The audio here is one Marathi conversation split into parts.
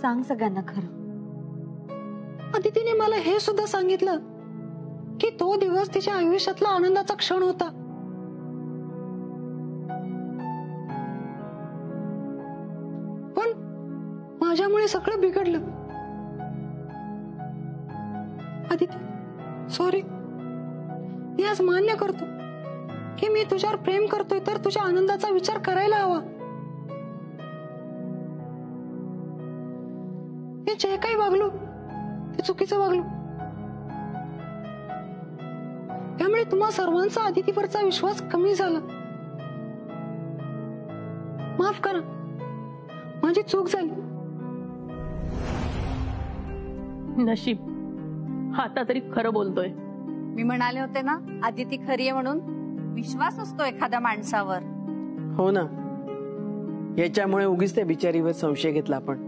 सांग सगळ्यांना खरं. अदितीने मला हे सुद्धा सांगितलं की तो दिवस तिच्या आयुष्यातला आनंदाचा क्षण होता. पण माझ्यामुळे सगळं बिघडलं. अदिती सॉरी. मी आज मान्य करतो की मी तुझ्यावर प्रेम करतोय, तर तुझ्या आनंदाचा विचार करायला हवा. मी जे काही वागलो ते चुकीचं वागलो. त्यामुळे तुम्हा सर्वांचा अदितीवरचा विश्वास कमी झाला. माफ करा, माझी चूक झाली. नशीब आता तरी खरं बोलतोय. मी म्हणाले होते ना, अदिती खरी आहे म्हणून. विश्वास असतो एखाद्या माणसावर. हो ना, याच्यामुळे उगीच त्या बिचारीवर संशय घेतला आपण.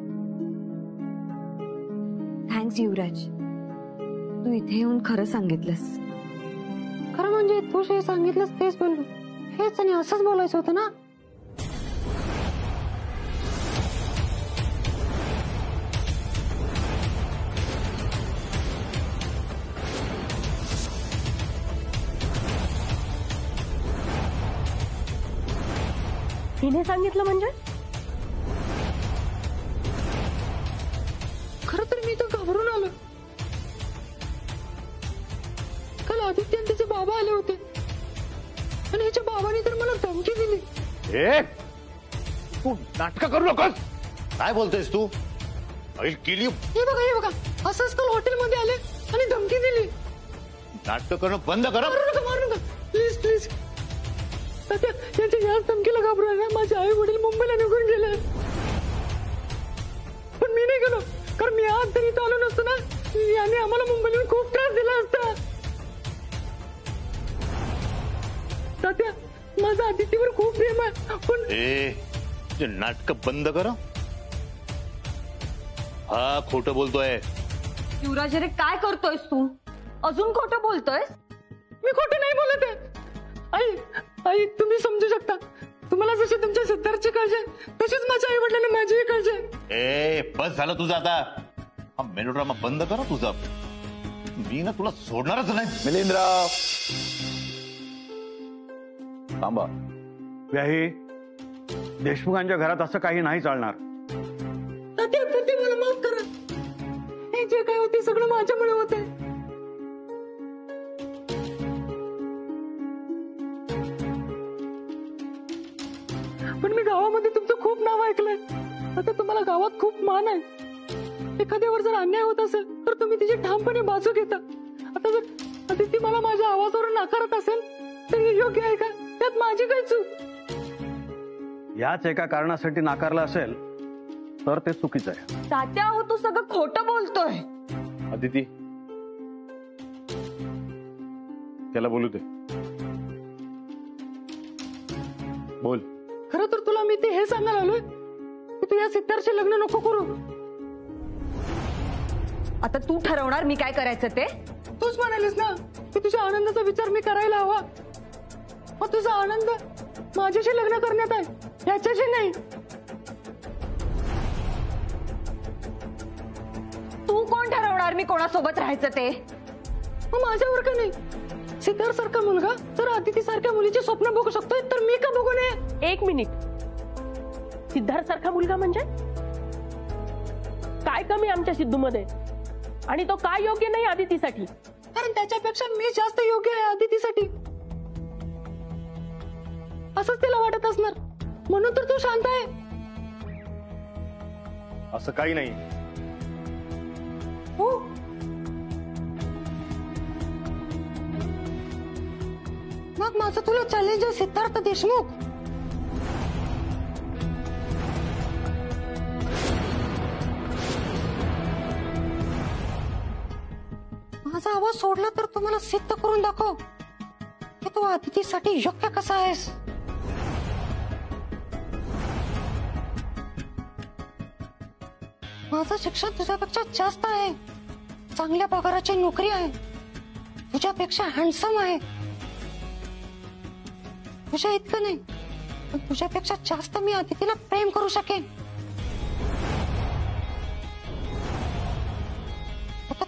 थँक्स युवराज, तू इथे येऊन खरं सांगितलंस. खरं म्हणजे तू जे सांगितलंस तेच बोललो. हेच आणि असंच बोलायचं होतं ना. हिने सांगितलं म्हणजे? खरं तर मी तर घाबरून आलो. काल आदित्य आणि त्याचे बाबा आले होते आणि ह्याच्या बाबांनी तर मला धमकी दिली. तू नाटक करू नकोस. काय बोलतोयस तू? केली हे बघा असंच काल हॉटेलमध्ये आले आणि धमकी दिली. नाटक करणं बंद कर. मारू नका प्लीज प्लीज. त्यांच्या याच धमकीला घाबरून माझे आई वडील मुंबईला निघून गेले. पण मी नाही गेलो, कारण मी आज तरी आलो नसतो ना, याने आम्हाला मुंबईला खूप त्रास दिला असता. तात्या, माझा अदितीवर खूप प्रेम आहे. पण नाटक बंद कर. हा खोटं बोलतोय. युवराज अरे काय करतोयस तू? अजून खोटं बोलतोयस? मी खोटं नाही बोलत आहे. आई तुम्ही समजू शकता. तुम्हाला जशी तुमच्या सिद्धार्थची काळजी आहे तशीच माझ्या आई वडिलांना माझीही काळजी आहे. बस झालं तुझं आता. हा मेलोड्रामा बंद कर तुझा. मी ना तुला सोडणारच नाही. मिलिंदराव थांबा. याही देशमुखांच्या घरात असं काही नाही चालणार. तात्या मला माफ करा. हे जे काय होते सगळं माझ्यामुळे होते. पण मी गावामध्ये तुमचं खूप नाव ऐकलंय. आता तुम्हाला गावात खूप मान आहे. एखाद्यावर जर अन्याय होत असेल तर तुम्ही तिची ठामपणे बाजू घेता. आता जर अदिती मला माझ्या आवाजावरून नाकारत असेल तर हे योग्य आहे का? त्यात माझी काय चूक? याच एका कारणासाठी नाकारला असेल तर ते चुकीचं आहे. तात्या हो, तू सगळं खोटं बोलतोय. अदिती त्याला बोलू दे. बोल. खरं तर तुला मी ते हे सांगायला आलोय की तू या सिद्धार्थचे लग्न नको करू. आता तू ठरवणार मी काय करायचं ते? तूच म्हणालीस ना की तुझ्या आनंदाचा विचार मी करायला हवा. मग तुझा आनंद माझ्याशी लग्न करण्यात आहे, ह्याच्याशी नाही. तू कोण ठरवणार मी कोणासोबत राहायचं ते? मग माझ्यावर का नाही? सिद्धार्थ सारखा मुलगा जर अदिती सारख्या मुलीचे स्वप्न बघू शकतोय तर मी का बघू नये? एक मिनिट. सिद्धार्थ सारखा मुलगा म्हणजे काय कमी आमच्या सिद्धूमध्ये? आणि तो काय योग्य नाही अदितीसाठी? कारण त्याच्यापेक्षा मी जास्त योग्य आहे अदितीसाठी. असंच तिला वाटत असणार, म्हणून तर तू शांत आहे. असं काही नाही. हो, मग माझं तुला चॅलेंज आहे सिद्धार्थ देशमुख. माझा आवाज सोडला तर तुम्हाला सिद्ध करून दाखव की तू अदितीसाठी योग्य कसा आहेस. माझं शिक्षण तुझ्यापेक्षा जास्त आहे. चांगल्या पगाराची नोकरी आहे. तुझ्यापेक्षा हँडसम आहे. तुझ्या इतकं नाही पण तुझ्यापेक्षा जास्त मी अदितीला प्रेम करू शकेन.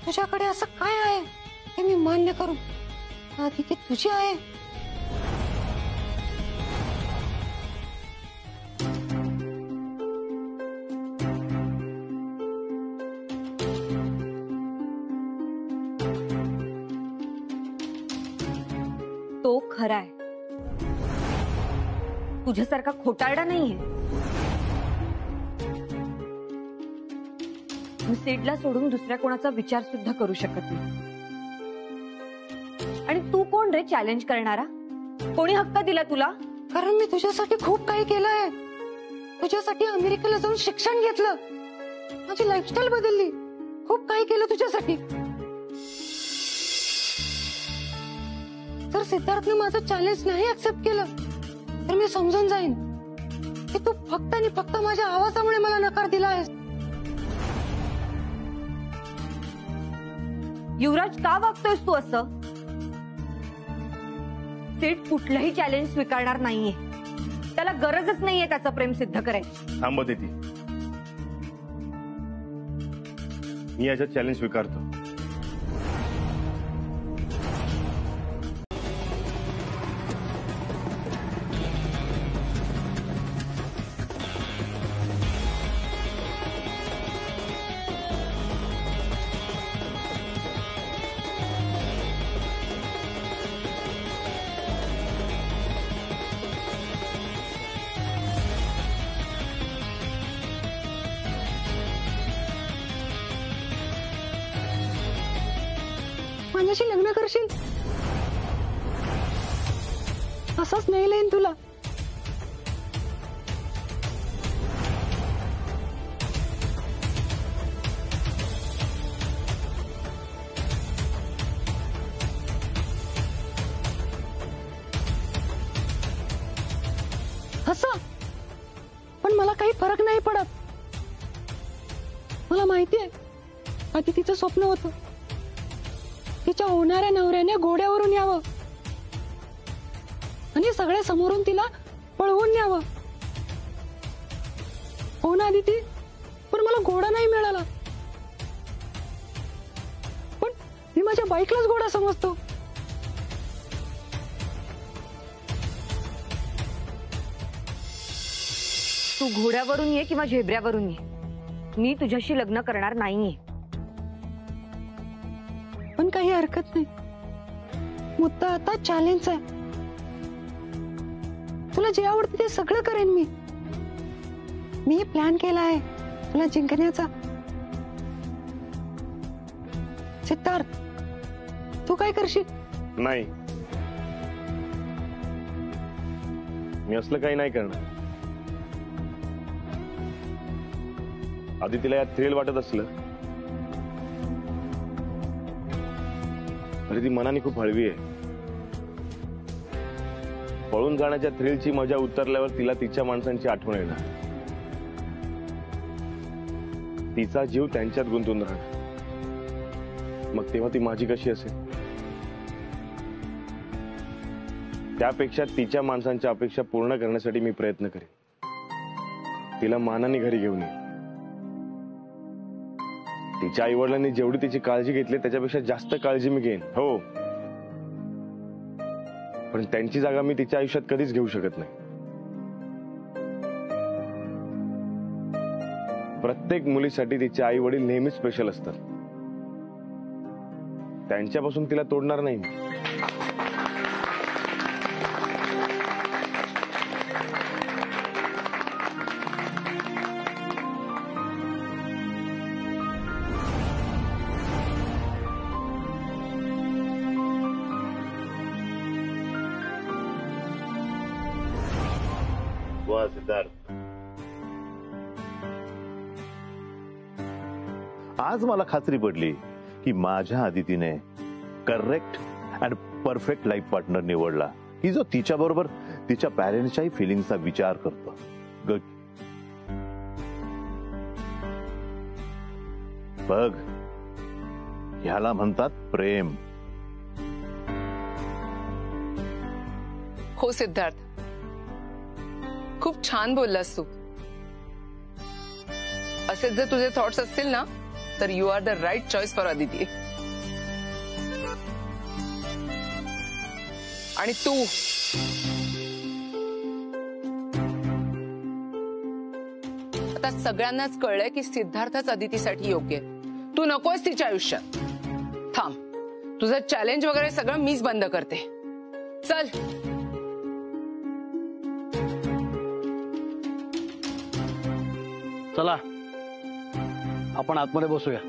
तुझ्याकडे असं काय आहे हे मी मान्य करू? आदिती तुझी आहे. तो खराय, तुझ्यासारखा खोटारडा नाहीये. मी सिडला सोडून दुसऱ्या कोणाचा विचार सुद्धा करू शकत नाही. आणि तू कोण रे चॅलेंज करणारा? कोणी हक्क दिला तुला? कारण मी तुझ्यासाठी खूप काही केलंय. तुझ्यासाठी अमेरिकेला जाऊन शिक्षण घेतलं, माझी लाईफस्टाईल बदलली, खूप काही केलं तुझ्यासाठी. जर सिद्धार्थने माझं चॅलेंज नाही ऍक्सेप्ट केलं तर मी समजून जाईन की तू फक्त आणि फक्त माझ्या आवाजामुळे मला नकार दिला आहेस. युवराज, का वागतोयस तू असं? सिड कुठलंही चॅलेंज स्वीकारणार नाहीये. त्याला गरजच नाहीये त्याचं प्रेम सिद्ध करायची. थांबते ती. मी याच्यात चॅलेंज स्वीकारतो. माझ्याशी लग्न करशील? असाच नाही येईन तुला. असं पण मला काही फरक नाही पडत. मला माहितीये आधी तिचं स्वप्न होतं तिच्या होणाऱ्या नवऱ्याने घोड्यावरून यावं आणि सगळे समोरून तिला पळवून न्यावं. हो ना आदिती? पण मला घोडा नाही मिळाला. पण मी माझ्या बाईकलाच घोडा समजतो. तू घोड्यावरून ये किंवा झेब्र्यावरून ये, मी तुझ्याशी लग्न करणार नाहीये. पण काही हरकत नाही. मुद्दा आता चॅलेंज आहे. तुला जे आवडते ते सगळं करेन मी. मी प्लॅन केला आहे तुला जिंकण्याचा. सिद्धार्थ, तू काय करशील? नाही, मी असलं काही नाही करणार. आधी तिला यात थ्रिल वाटत असलं तरी ती मनाने खूप हळवी आहे. पळून जाण्याच्या थ्रिलची मजा उतरल्यावर तिला तिच्या माणसांची आठवण येणार. तिचा जीव त्यांच्यात गुंतून राहणार. मग तेव्हा ती माझी कशी असेल? त्यापेक्षा तिच्या माणसांच्या अपेक्षा पूर्ण करण्यासाठी मी प्रयत्न करेन. तिला मानाने घरी घेऊन येईन. तिच्या आई वडिलांनी जेवढी तिची काळजी घेतली त्याच्यापेक्षा जास्त काळजी मी घेईन. हो, पण त्यांची जागा मी तिच्या आयुष्यात कधीच घेऊ शकत नाही. प्रत्येक मुलीसाठी तिचे आई वडील नेहमीच स्पेशल असतात. त्यांच्यापासून तिला तोडणार नाही. वा सिद्धार्थ, आज मला खात्री पडली की माझ्या आदितीने correct and perfect life partner निवडला की जो तिच्या बरोबर तिच्या पॅरेंट्सच्याही फिलिंगचा विचार करतो. गुड. बघ, ह्याला म्हणतात प्रेम. हो सिद्धार्थ, खूप छान बोललास तू. असेच जर तुझे थॉट्स असतील ना तर you are the right choice for Aditi. आणि तू आता सगळ्यांनाच कळलंय की सिद्धार्थच अदितीसाठी योग्य आहे. तू नकोस तिच्या आयुष्यात. थांब, तुझं चॅलेंज वगैरे सगळं मीच बंद करते. चल. चला आपण आतमध्ये बसूया.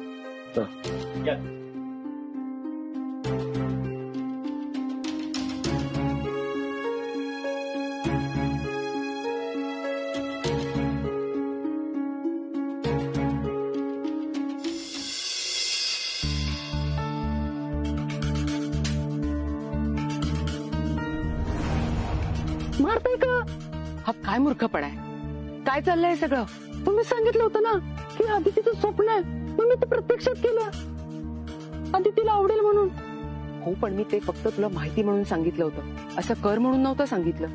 मारताय का? हा काय मूर्खपणा आहे? काय चाललंय सगळं? तुम्ही सांगितलं होतं ना की अदितीचं स्वप्न आहे, मग मी ते प्रत्यक्षात केलं. अदितीला आवडेल म्हणून. हो, पण मी ते फक्त तुला माहिती म्हणून सांगितलं होतं, असं कर म्हणून नव्हतं सांगितलं.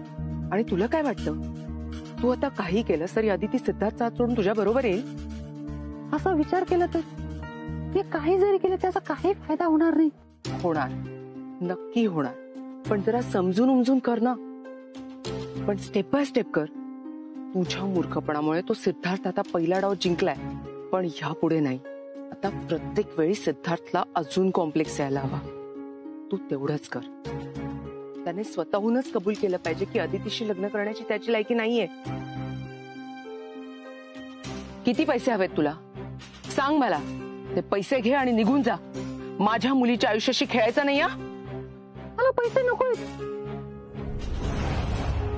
आणि तुला काय वाटतं, तू आता काही केलं तरी अदिती सिद्धार्थचा हात सोडून तुझ्या बरोबर येईल? असा विचार केला तर हे काही जरी केलं त्याचा काही फायदा होणार नाही. होणार, नक्की होणार. पण जरा समजून उमजून कर ना. पण स्टेप बाय स्टेप कर. तुझ्या मूर्खपणामुळे तो सिद्धार्थ आता पहिला डाव जिंकलाय, पण ह्यापुढे नाही. आता प्रत्येक वेळी सिद्धार्थला अजून कॉम्प्लेक्स यायला हवा. तू तेवढंच कर. त्याने स्वतःहूनच कबूल केलं पाहिजे की अदितीशी लग्न करण्याची त्याची लायकी नाहीये. किती पैसे हवेत तुला? सांग मला. ते पैसे घे आणि निघून जा. माझ्या मुलीच्या आयुष्याशी खेळायचं नाही. मला पैसे नकोय.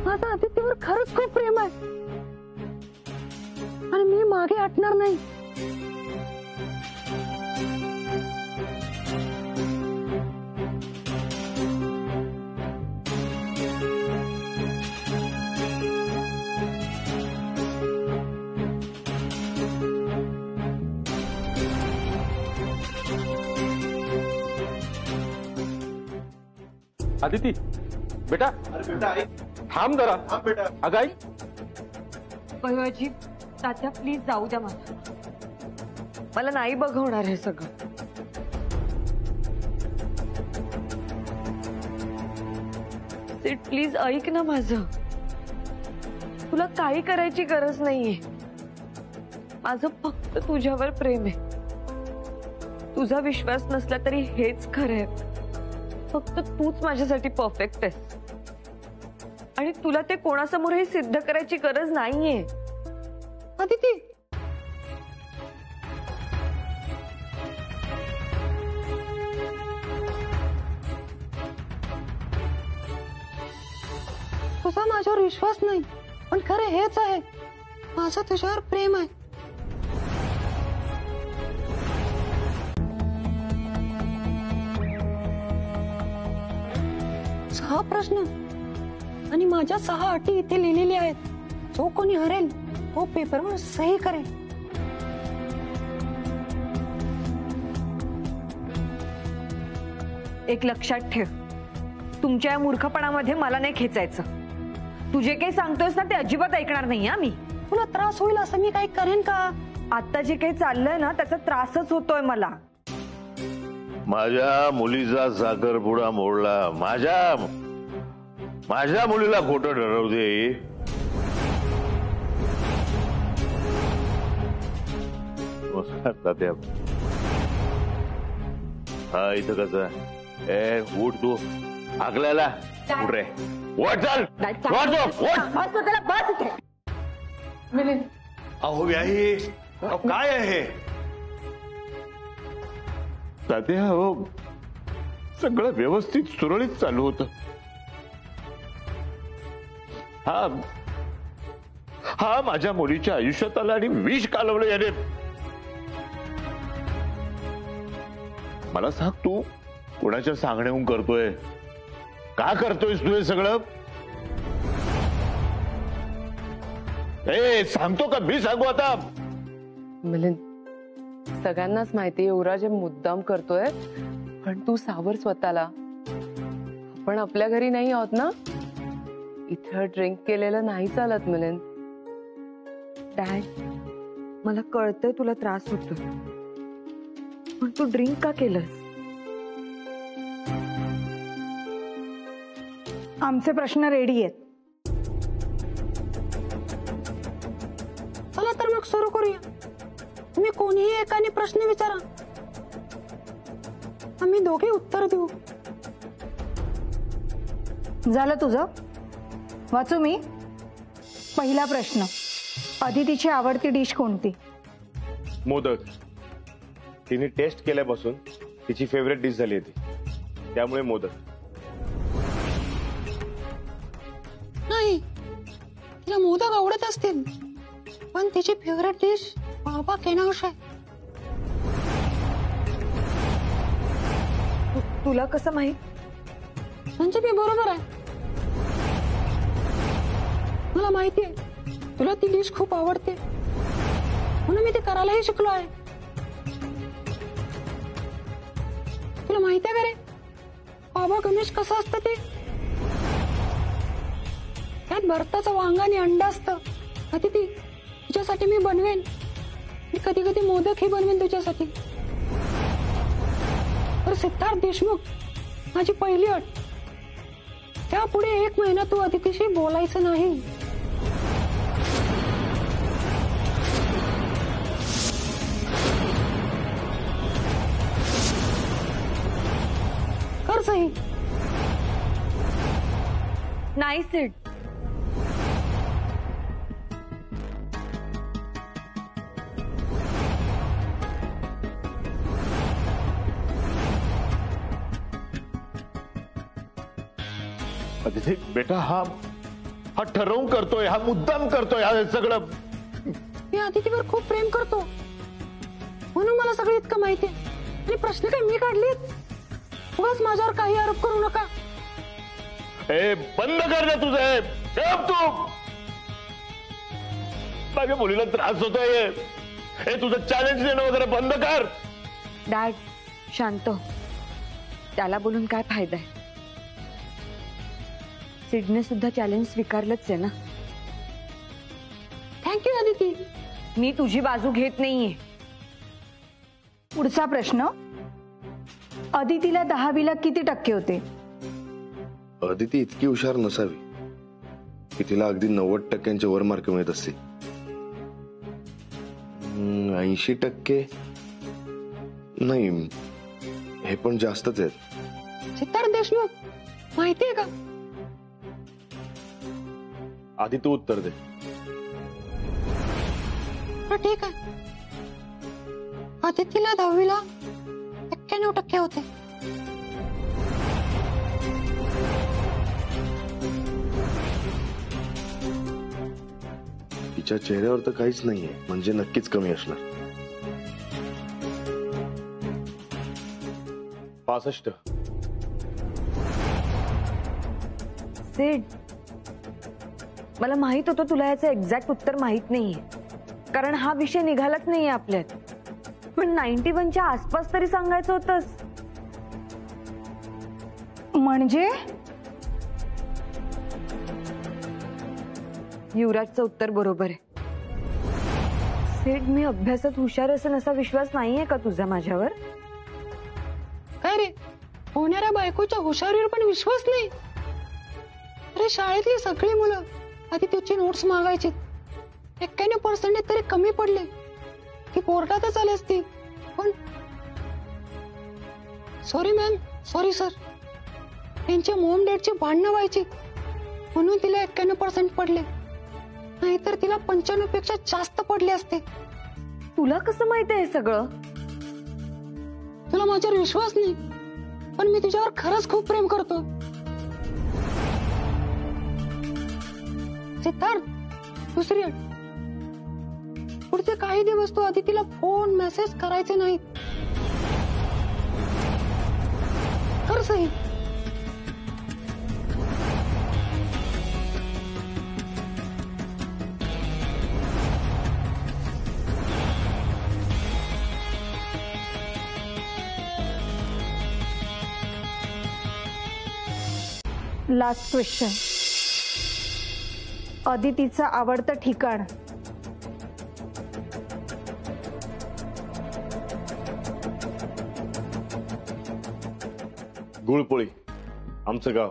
माझं आदित्यवर खरंच खूप प्रेम आहे आणि मी मागे हटणार नाही. अदिती बेटा, थांब जरा. अगं आई, अजी तात्या प्लीज जाऊ द्या मला नाही बघवणार हे सगळं. सिड प्लीज ऐक ना माझं. तुला काही करायची गरज नाहीये. माझं फक्त तुझ्यावर प्रेम आहे. तुझा विश्वास नसला तरी हेच खरं आहे. फक्त तूच माझ्यासाठी परफेक्ट आहेस आणि तुला ते कोणासमोरही सिद्ध करायची गरज नाहीये. अदिती, तुझा माझ्यावर विश्वास नाही, पण खरं हेच आहे. माझं तुझ्यावर प्रेम आहे. हा प्रश्न आणि माझ्या 6 अटी इथे लिहिलेल्या आहेत. जो कोणी हरेल तो पेपरवर सही करेल. एक लक्षात ठेव, तुमच्या या मूर्खपणामध्ये मला नाही खेचायचं. तुझे काही सांगतोयस ना ते अजिबात ऐकणार नाही. मी तुला त्रास होईल असं मी काही करेन का? आता जे काही चाललंय ना त्याचा त्रासच होतोय मला. माझ्या मुलीचा साखरपुडा मोडला. माझ्या मुलीला खोटं ठरवते. तात्या, हा इथं कसं? उठ तू. आगल्याला उठ रे. वट चाल. अहो व्याही, काय आहे? तात्या, हो सगळं व्यवस्थित सुरळीत चालू होतं. हा माझ्या मुलीच्या आयुष्यात आला आणि विष कालवलं याने. मला सांग, तू कोणाच्या सांगण्याहून करतोय? का करतोयस तू हे सगळं? सांगतो का मी सांगू आता? मिलिंद, सगळ्यांनाच माहिती युवराज मुद्दाम करतोय, पण तू सावर स्वतःला. आपण आपल्या घरी नाही आहोत ना. इथं ड्रिंक केलेलं नाही चालत मिलिंद. डॅड, मला कळतंय तुला त्रास होतो, पण तू ड्रिंक का केलंस? आमचे प्रश्न रेडी आहेत. चला तर मग सुरू करूया. तुम्ही कोणीही एकाने प्रश्न विचारा, आम्ही दोघे उत्तर देऊ. झालं तुझं? वाचू मी? पहिला प्रश्न, अदितीची आवडती डिश कोणती? मोदक. तिने टेस्ट केल्यापासून तिची फेवरेट डिश झाली होती, त्यामुळे मोदक. नाही, तिला मोदक आवडत असतील, पण तिची फेवरेट डिश बाबा केनावश आहे. तुला कसं माहित? म्हणजे मी बरोबर आहे. मला माहिती आहे तुला ती डिश खूप आवडते, म्हणून मी ते करायलाही शिकलो आहे. तुला माहिती आहे का रे बाबा गणेश कसं असतं ते? त्यात भरताचं वांगा आणि अंडा असतं. कधी ती तुझ्यासाठी मी बनवेन, कधी कधी मोदक ही बनवेन तुझ्यासाठी. तर सिद्धार्थ देशमुख, माझी पहिली अट, त्यापुढे 1 महिना तू अदितीशी बोलायचं नाही. कर सही. नाही सिड, अदिती बेटा, हा ठरवून करतोय, हा मुद्दाम करतोय, हा सगळं. मी अदितीवर खूप प्रेम करतो, म्हणून मला सगळं इतकं माहिती आहे. आणि प्रश्न काय मी काढलेत? उगाच माझ्यावर काही आरोप करू नका. ए, बंद कर ना तुझे. तू माझ्या मुलीला त्रास होतोय. हे तुझं चॅलेंज देणं वगैरे बंद कर. डॅड शांत हो. त्याला बोलून काय फायदा आहे? सिडने सुद्धा चॅलेंज स्वीकारलंच आहे ना. थँक्यू अदिती. मी तुझी बाजू घेत नाहीये. पुढचा प्रश्न, अदितीला 10वीला किती टक्के होते? अदिती इतकी हुशार नसावी की तिला अगदी 90% वर मार्क मिळत असतील. 80% नाही, हे पण जास्तच आहेत. सिद्धार्थ देशमुख, माहितीये का? आधी तू उत्तर दे. ठीक आहे. अदितीला 10वीला 91% होते. तिच्या चेहऱ्यावर तर काहीच नाहीये, म्हणजे नक्कीच कमी असणार. 65. सिड, मला माहित होतं तुला याचं एक्झॅक्ट उत्तर माहित नाहीये, कारण हा विषय निघालाच नाहीये आपल्यात. पण 91च्या आसपास तरी सांगायचं होतंस. म्हणजे युवराजचं उत्तर बरोबर आहे. सिड, मी अभ्यासात हुशार असेल असा विश्वास नाहीये का तुझा माझ्यावर? काय रे, होणाऱ्या बायकोच्या हुशारीवर पण विश्वास नाही? अरे शाळेतली सगळी मुलं आधी त्याची नोट्स मागायची. 91% तरी कमी पडले की कोर्टातच आले असते. पण सॉरी मॅम, सॉरी सर, त्यांच्या मॉम डॅडची भांडणं व्हायची म्हणून तिला 91% पडले, नाहीतर तिला 95 पेक्षा जास्त पडले असते. तुला कसं माहिती आहे सगळं? तुला माझ्यावर विश्वास नाही, पण मी तुझ्यावर खरंच खूप प्रेम करतो. सिद्धार्थ, दुसरी अट, पुढचे काही दिवस तू अदितीला फोन मेसेज करायचे नाहीत. कर सही. लास्ट क्वेश्चन, अदितीचं आवडतं ठिकाण? गुळपोळी, आमचं गाव.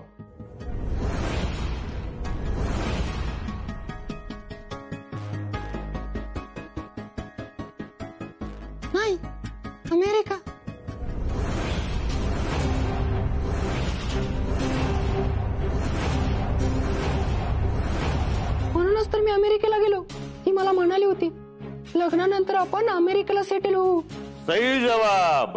नाही, अमेरिका. म्हणूनच तर मी अमेरिकेला गेलो. ती मला म्हणाली होती लग्नानंतर आपण अमेरिकेला सेटल होऊ. सही जवाब.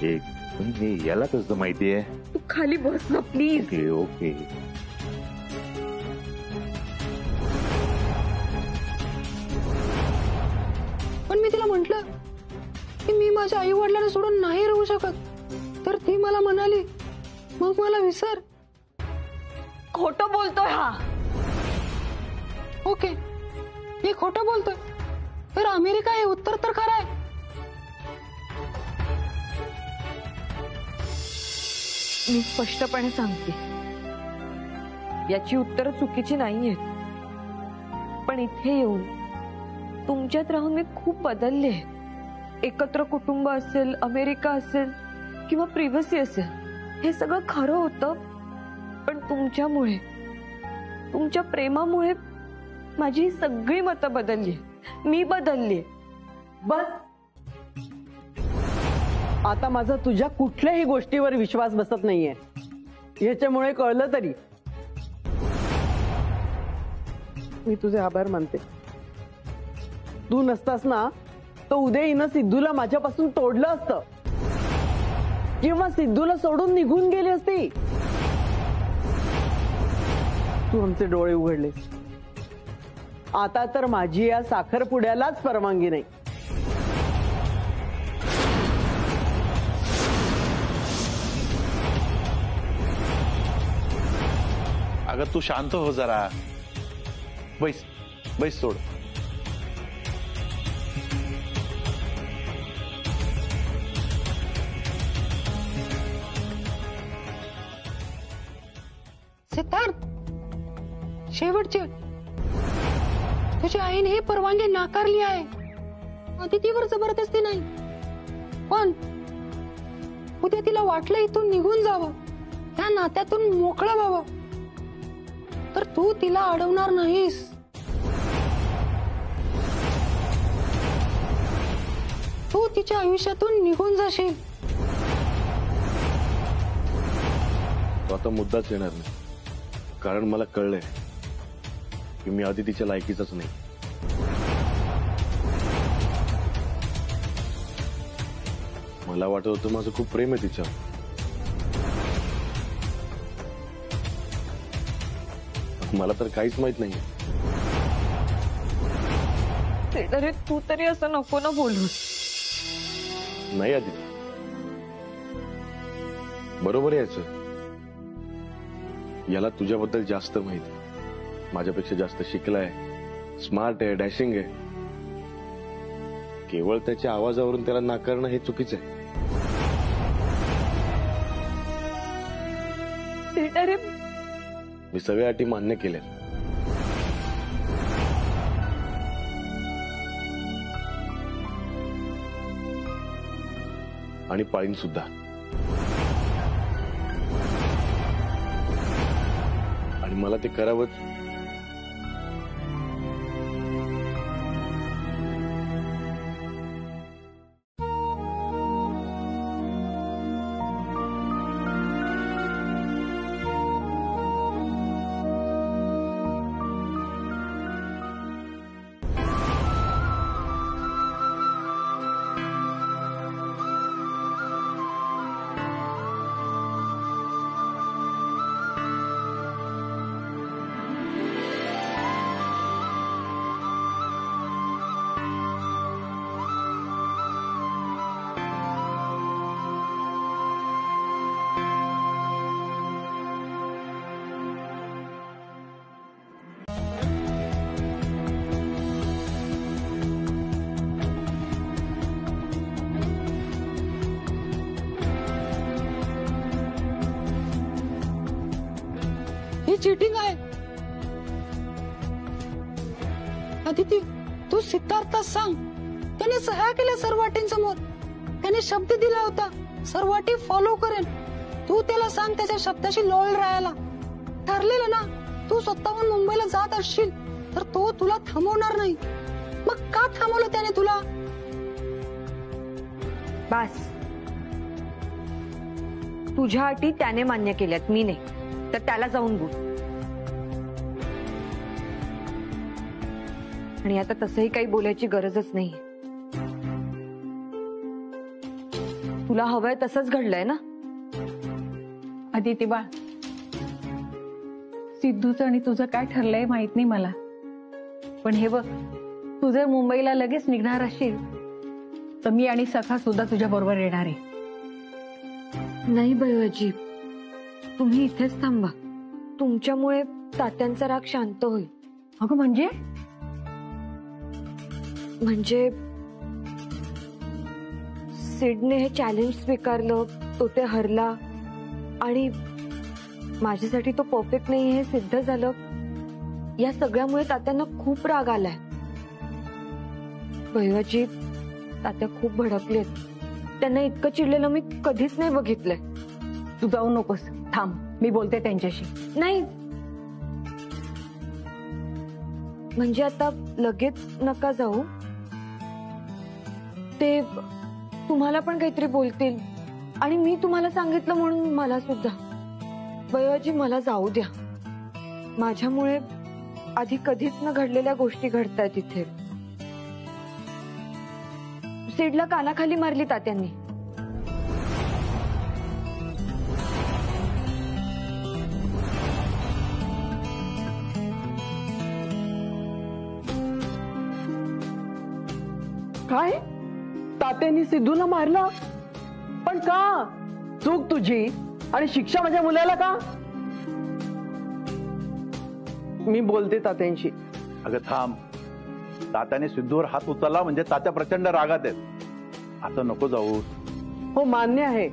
एक याला कसं माहितीये? तू खाली बस ना प्लीज. Okay okay. पण मी तिला म्हंटल की मी माझ्या आई वडिलांना सोडून नाही राहू शकत. तर ती मला म्हणाली मग मला विसर. खोटं बोलतोय हा. ओके, मी खोटं बोलतोय तर अमेरिका हे उत्तर तर खरं आहे. मी स्पष्टपणे सांगते, याची उत्तरं चुकीची नाहीयेत. पण इथे येऊन तुमच्यात राहून मी खूप बदलले. एकत्र कुटुंब असेल, अमेरिका असेल किंवा प्रिव्हसी असेल, हे सगळं खरं होतं. पण तुमच्यामुळे, तुमच्या प्रेमामुळे माझी ही सगळी मतं बदलली. मी बदलली. बस. आता माझा तुझ्या कुठल्याही गोष्टीवर विश्वास बसत नाहीये. याच्यामुळे कळलं तरी मी तुझे आभार मानते. तू नसतास ना तर उद्या हिनं सिद्धूला माझ्यापासून तोडलं असतं किंवा सिद्धूला सोडून निघून गेली असती. तू आमचे डोळे उघडले. आता तर माझी या साखरपुड्यालाच परवानगी नाही. अगं तू शांत हो जरा. बैस बैस सोड. सिद्धार्थ, शेवटची तुझ्या आईने ही परवानगी नाकारली आहे. अदितीवर जबरदस्ती नाही. पण उद्या तिला वाटलं इथून निघून जावं, त्या नात्यातून मोकळं व्हावं, तर तू तिला अडवणार नाहीस. तू तिच्या आयुष्यातून निघून जाशील. तो आता मुद्दाच येणार नाही, कारण मला कळलंय की मी अदितीच्या लायकीचाच नाही. मला वाटत होतं माझं खूप प्रेम आहे तिच्यावर. मला तर काहीच माहित नाही. अरे तू तरी असं नको ना बोलूस. नाही अदिती, बरोबर यायचं. याला तुझ्याबद्दल जास्त माहिती, माझ्यापेक्षा जास्त शिकलाय, स्मार्ट आहे, डॅशिंग आहे. केवळ त्याच्या आवाजावरून त्याला नाकारणं हे चुकीचं आहे. अरे मी सगळ्या अटी मान्य केल्या आणि पाळीन सुद्धा. आणि मला ते करावंच. ही चीटिंग आहे. अदिती, तू सिद्धार्थला सांग, त्याने सह्या केल्या सर्व अटींसमोर. त्याने शब्द दिला होता सर्व अटी फॉलो करेन. तू त्याला सांग त्याच्या शब्दाशी लॉयल राहायला. ठरलेलं ना, तू स्वतःहून मुंबईला जात असशील तर तो तुला थांबवणार नाही. मग का थांबवलं त्याने तुला? बस, तुझ्या अटी त्याने मान्य केल्यात, मी नाही. तर त्याला जाऊन बोल. आणि आता तसंही काही बोलायची गरजच नाही. तुला हवंय तसंच घडलंय ना? अदिती बा, सिद्धूचं आणि तुझं काय ठरलंय माहित नाही मला, पण हे बघ, तू जर मुंबईला लगेच निघणार असशील तर मी आणि सखा सुद्धा तुझ्या बरोबर येणार आहे. नाही बयोजी, तुम्ही इथेच थांबा. तुमच्यामुळे तात्यांचा राग शांत होईल. अगं म्हणजे सिडने हे चॅलेंज स्वीकारलं, तो ते हरला आणि माझ्यासाठी तो परफेक्ट नाही हे सिद्ध झालं. या सगळ्यामुळे तात्यांना खूप राग आलाय. भैयाजी, तात्या खूप भडकलेत. त्यांना इतकं चिडलेलं मी कधीच नाही बघितलंय. तू जाऊ नकोस, थांब, मी बोलते त्यांच्याशी. नाही म्हणजे आता लगेच नका जाऊ. ते तुम्हाला पण काहीतरी बोलतील आणि मी तुम्हाला सांगितलं म्हणून मला सुद्धा. भैयाजी, मला जाऊ द्या. माझ्यामुळे आधी कधीच न घडलेल्या गोष्टी घडतायत इथे. सिडला कानाखाली मारली तात्यांनी. काय? तात्यांनी सिद्धूला मारलं? पण का? चूक तुझी आणि शिक्षा माझ्या मुलाला का? मी बोलते तात्यांशी. अगं थांब, तात्याने सिद्धूवर हात उचलला म्हणजे तात्या प्रचंड रागात आहेत. आता नको जाऊ. हो, मान्य आहे,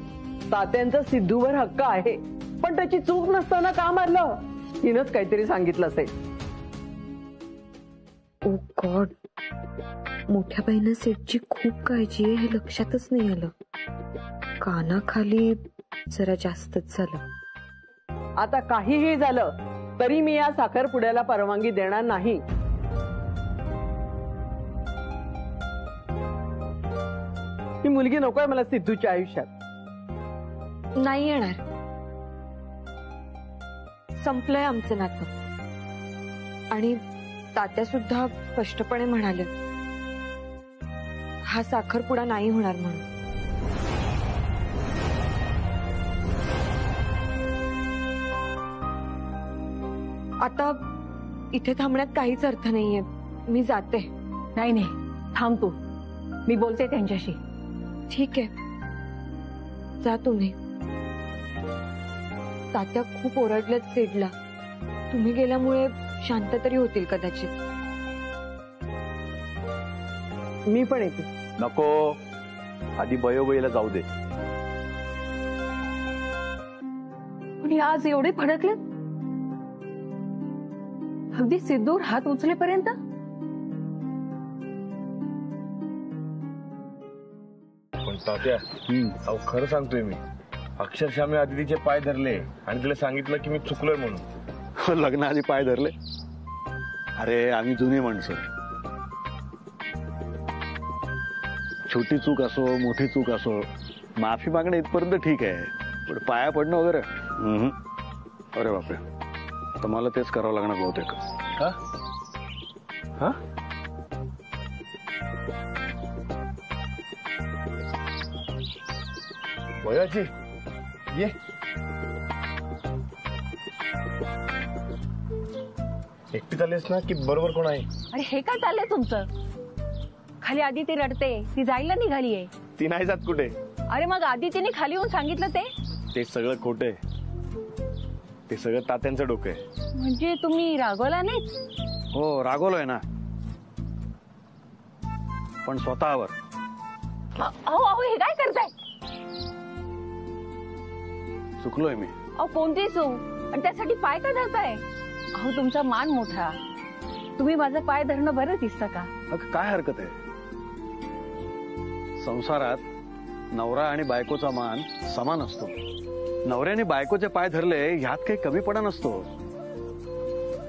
तात्यांचा सिद्धूवर हक्क आहे, पण त्याची चूक नसताना का मारलं? हिनच काहीतरी सांगितलं असेल. ओ गॉड, मोठ्या बहिणी सेटची खूप काळजी आहे हे लक्षातच नाही आलं. कानाखाली जरा जास्तच झालं. आता काहीही झालं तरी मी या साखरपुड्याला परवानगी देणार नाही. ही मुलगी नकोय मला सिद्धूच्या आयुष्यात. नाही येणार. संपलंय आमचं नातं. आणि तात्या सुद्धा स्पष्टपणे म्हणाले हा साखरपुडा नाही होणार म्हणून. आता इथे थांबण्यात काहीच अर्थ नाहीये. मी जाते. नाही नाही, थांब तू, मी बोलते त्यांच्याशी. ठीक आहे, जा तुम्ही. तात्या खूप ओरडल्यात सिडला. तुम्ही गेल्यामुळे शांत तरी होतील कदाचित. मी पण येते. नको, आधी बयोबईला जाऊ दे. पण आज एवढे भडकले, अगदी सिद्धूर हात उचलेपर्यंत. पण तात्या, अहो खरं सांगतोय मी, अक्षरशः मी अदितीचे पाय धरले आणि तिला सांगितलं की मी चुकलोय म्हणून. लग्नाआधी पाय धरले? अरे आम्ही जुनी माणसं. छोटी चूक असो मोठी चूक असो, माफी मागणं इथपर्यंत ठीक आहे, पण पाया पडणं वगैरे अरे बापरे, आता मला तेच करावं लागणार बहुतेक. हा हा भैयाजी ये. एकटी चालेस ना की बरोबर कोण आहे? अरे हे काय चाललंय तुमचं? खाली आदिती रडते, ती जायला निघालीये. ती नाही जात कुठे. अरे मग आदितीने खाली येऊन सांगितलं ते सगळं खोटं आहे. ते सगळं तात्यांचं डोकं आहे. म्हणजे तुम्ही रागवला नाही? हो रागवलोय ना, पण स्वतःवर. अहो अहो हे काय करताय? चुकलोय मी. अहो कोणती चूक आणि त्यासाठी पाय का धरताय? अहो तुमचा मान मोठा, तुम्ही माझा पाय धरणं बरं दिसतं का? अगं काय हरकत आहे? संसारात नवरा आणि बायकोचा मान समान असतो. नवऱ्याने बायकोचे पाय धरले ह्यात काही कमीपणा नसतो.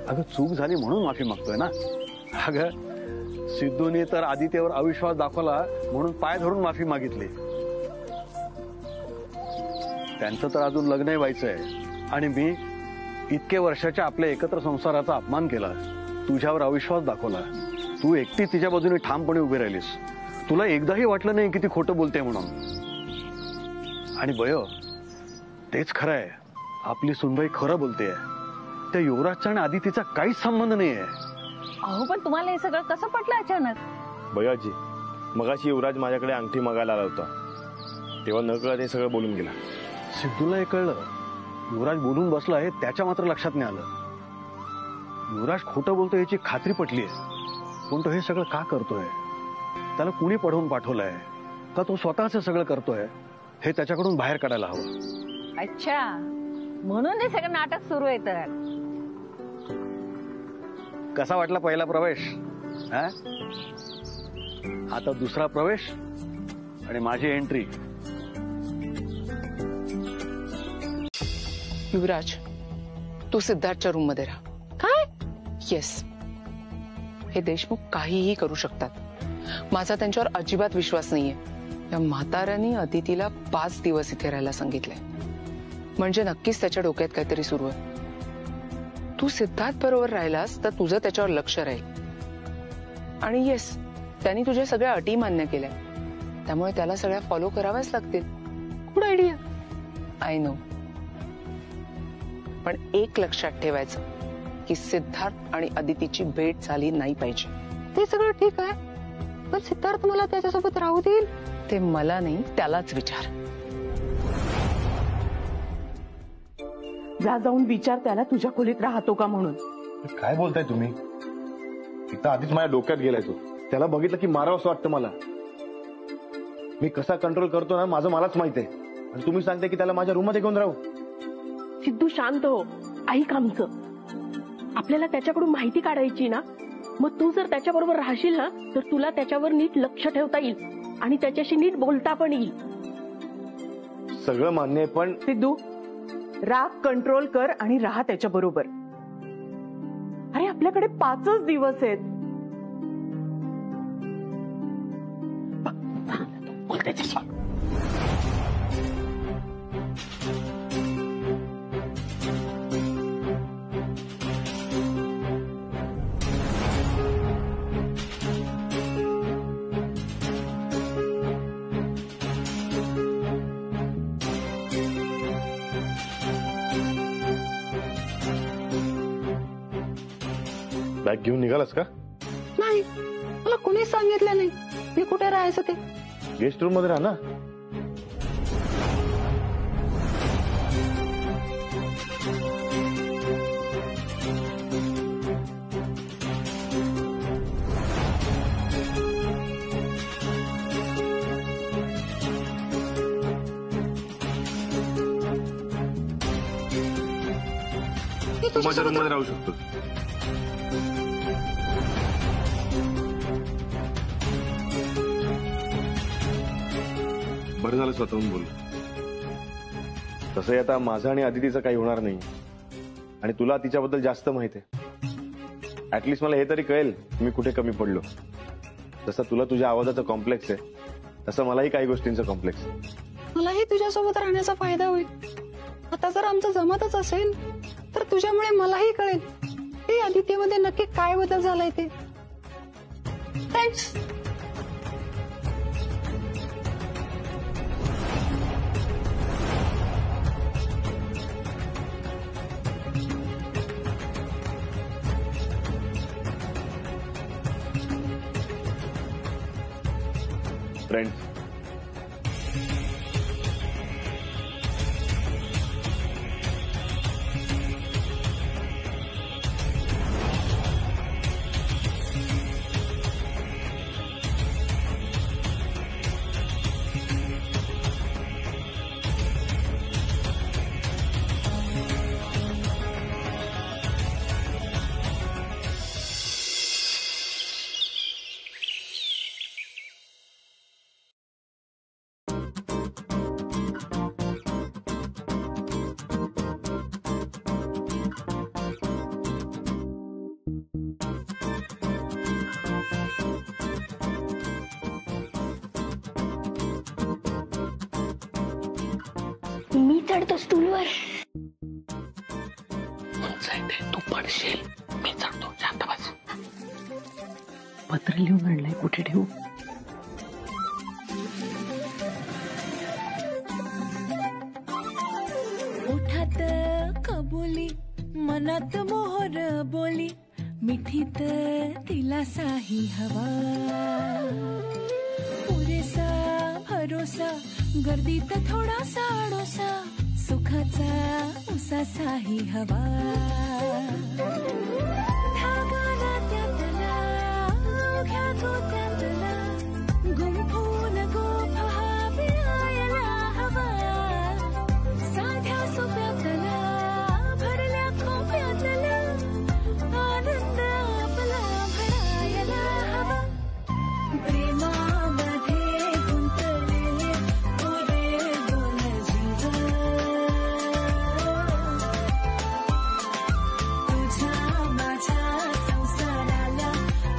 अगं चूक झाली म्हणून माफी मागतोय ना. अगं सिद्धूने तर आदित्यवर अविश्वास दाखवला म्हणून पाय धरून माफी मागितली. त्यांचं तर अजून लग्नही व्हायचंय आणि मी इतके वर्षाच्या आपल्या एकत्र संसाराचा अपमान केला, तुझ्यावर अविश्वास दाखवला. तू एकटी तिच्या बाजूने ठामपणे उभी राहिलीस. तुला एकदाही वाटलं नाही की ती खोटं बोलते म्हणून. आणि बय तेच खरं आहे, आपली सुनबाई खरं बोलतेय. त्या युवराजचा आणि आदितीचा काहीच संबंध नाहीये. अहो पण तुम्हाला हे सगळं कसं पटलं अचानक? बयाजी, मगाशी युवराज माझ्याकडे अंगठी मागायला आला होता, तेव्हा न कळत हे सगळं बोलून गेला. सिद्धूला हे कळलं. युवराज बोलून बसला हे त्याच्या मात्र लक्षात नाही आलं. युवराज खोटं बोलतोय याची खात्री पटलीय, पण तो हे सगळं का करतोय? त्याला कुणी पढवून पाठवलंय का तो स्वतःच सगळं करतोय हे त्याच्याकडून बाहेर काढायला हवं. अच्छा, म्हणून हे सगळं नाटक सुरू आहे. तर कसा वाटला पहिला प्रवेश? आता दुसरा प्रवेश आणि माझी एंट्री. युवराज, तू सिद्धार्थच्या रूम मध्ये राहा. काय? येस, हे देशमुख काहीही करू शकतात. माझा त्यांच्यावर अजिबात विश्वास नाहीये. या म्हाताऱ्यांनी अदितीला 5 दिवस इथे राहायला सांगितलंय, म्हणजे नक्कीच त्याच्या डोक्यात काहीतरी सुरू आहे. तू सिद्धार्थ बरोबर राहिलास तर तुझं त्याच्यावर लक्ष राहील. आणि येस, त्यांनी तुझ्या सगळ्या अटी मान्य केल्या, त्यामुळे त्याला सगळ्या फॉलो कराव्याच लागतील. Good idea, I know. पण एक लक्षात ठेवायचं की सिद्धार्थ आणि अदितीची भेट झाली नाही पाहिजे. ते सगळं ठीक आहे, पण सिद्धार्थ मला त्याच्यासोबत राहू देईल? ते मला नाही, त्यालाच विचार. जा जाऊन विचार त्याला तुझ्या खोलीत राहतो का म्हणून. काय बोलताय तुम्ही? एकदा आधीच माझ्या डोक्यात गेलाय तो. त्याला बघितलं की मारावं असं वाटतं मला. मी कसा कंट्रोल करतो ना माझं मलाच माहित आहे, आणि तुम्ही सांगताय की त्याला माझ्या रूम मध्ये घेऊन राहू. सिद्धू शांत हो, ऐक आमचं. आपल्याला त्याच्याकडून माहिती काढायची ना, मग तू जर त्याच्याबरोबर राहशील ना तर तुला त्याच्यावर नीट लक्ष ठेवता येईल आणि त्याच्याशी नीट बोलता पण येईल. सगळं मान्य आहे, पण सिद्धू, राग कंट्रोल कर आणि राहा त्याच्या बरोबर. अरे आपल्याकडे 5च दिवस आहेत. बोल त्याच्याशी. बॅग घेऊन निघालास का? नाही, मला कोणीच सांगितलं नाही मी कुठे राहायचं ते. गेस्ट रूम मध्ये राहा ना. तू माझ्या रूम मध्ये राहू शकतो. बरं झालं स्वतःहून बोल. तसंही आता माझं आणि अदितीचं काही होणार नाही, आणि तुला तिच्याबद्दल जास्त माहित आहे. ऍटलिस्ट मला हे तरी कळेल मी कुठे कमी पडलो. जसं तुला तुझ्या आवाजाचं कॉम्प्लेक्स आहे, तसं मलाही काही गोष्टींचं कॉम्प्लेक्स आहे. मलाही तुझ्यासोबत राहण्याचा फायदा होईल. आता जर आमचं जमतच असेल तर तुझ्यामुळे मलाही कळेल हे आदित्यमध्ये नक्की काय बदल झालाय ते. थँक्स. फ्रेंड्स, चढतो स्टूलवर. तू पडशील, मी चढतो. शांत बस. पत्र लिहून आणलंय, कुठे ठेवू? ओठात कबुली, मनात मोहर बोली, मिठीत तिला साही हवा. पुरेसा भरोसा, गर्दीत थोडासा डोसा, सुखाचा उसासाही हवा. धागाला त्यातला, अवघ्या गोत्यातला, गुंफून गोफा पिळायला हवा. साध्या सोप्यातला, भरल्या खोप्यातला, आनंद आपला भरायला हवा. प्रेमामध्ये गुंतलेले गोरे दोन जीव, तुझ्या माझ्या संसाराला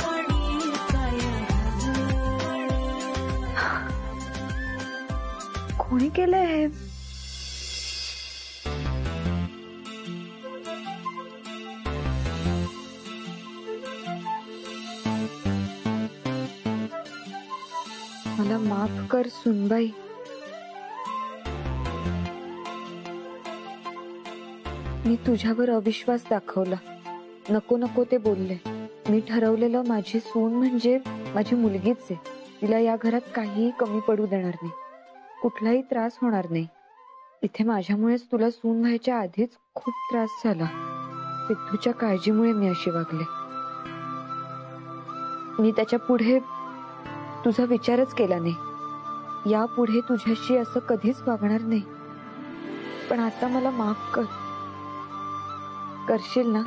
आणि काय हवं. कोणी केलंय हे? मला माफ कर सुनबाई. मी तुझ्यावर अविश्वास दाखवला. नको नको ते बोलले. मी ठरवलेलं माझी सून म्हणजे माझी मुलगीच आहे. तिला या घरात काहीही कमी पडू देणार नाही, कुठलाही त्रास होणार नाही. इथे माझ्यामुळेच तुला सून व्हायच्या आधीच खूप त्रास झाला. सिद्धूच्या काळजीमुळे मी अशी वागले. मी त्याच्या पुढे तुझा विचारच केला नाही. यापुढे तुझ्याशी असं कधीच वागणार नाही. पण आता मला माफ कर. करशील ना?